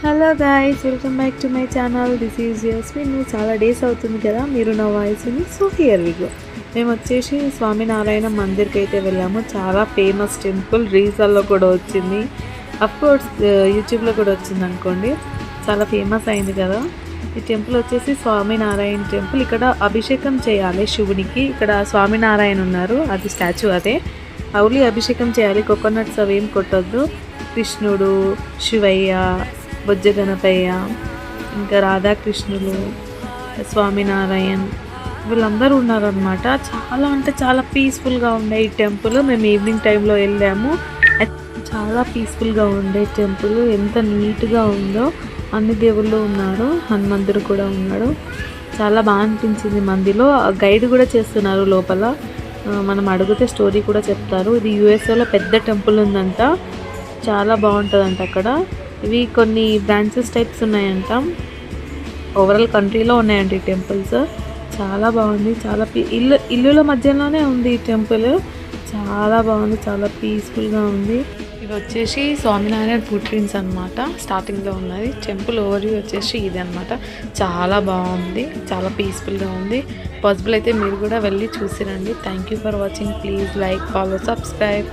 Hello guys, welcome back to my channel. This is Yasmin. చాలా days అవుతుంది కదా మీరు నా వాయిస్ని. So here we go. మేము వచ్చేసి స్వామినారాయణ మందిర్కి అయితే వెళ్ళాము. చాలా ఫేమస్ టెంపుల్, రీల్స్లో కూడా వచ్చింది, అఫ్కోర్స్ యూట్యూబ్లో కూడా వచ్చింది అనుకోండి. చాలా ఫేమస్ అయింది కదా ఈ టెంపుల్. వచ్చేసి స్వామినారాయణ టెంపుల్. ఇక్కడ అభిషేకం చేయాలి శివునికి. ఇక్కడ స్వామినారాయణ ఉన్నారు, అది స్టాచ్యూ. అదే అవులి అభిషేకం చేయాలి. కోకోనట్స్ అవి ఏం కొట్టొద్దు. కృష్ణుడు, శివయ్య, బొజ్జ గణపయ్య, ఇంకా రాధాకృష్ణులు, స్వామినారాయణ్ వీళ్ళందరూ ఉన్నారనమాట. చాలా అంటే చాలా పీస్ఫుల్గా ఉండే ఈ టెంపుల్. మేము ఈవినింగ్ టైంలో వెళ్ళాము. చాలా పీస్ఫుల్గా ఉండే టెంపుల్. ఎంత నీట్గా ఉందో. అన్ని దేవుళ్ళు ఉన్నారు, హనుమంతుడు కూడా ఉన్నాడు. చాలా బాగా అనిపించింది. మందిలో గైడ్ కూడా చేస్తున్నారు లోపల. మనం అడిగితే స్టోరీ కూడా చెప్తారు. ఇది యూఎస్ఏలో పెద్ద టెంపుల్ ఉందంట, చాలా బాగుంటుందంట అక్కడ. ఇవి కొన్ని బ్రాంచెస్ టైప్స్ ఉన్నాయంట, ఓవరాల్ కంట్రీలో ఉన్నాయంట ఈ టెంపుల్స్. చాలా బాగుంది. చాలా ఇల్లుల మధ్యలోనే ఉంది ఈ టెంపుల్. చాలా బాగుంది, చాలా పీస్ఫుల్గా ఉంది. ఇది వచ్చేసి స్వామినారాయణ ఫుట్ ప్రింట్స్ అనమాట. స్టార్టింగ్లో ఉన్నది టెంపుల్. ఓవర్వ్యూ వచ్చేసి ఇది అనమాట. చాలా బాగుంది, చాలా పీస్ఫుల్గా ఉంది. పాసిబుల్ అయితే మీరు కూడా వెళ్ళి చూసిరండి. Thank you for watching. Please like, follow, subscribe.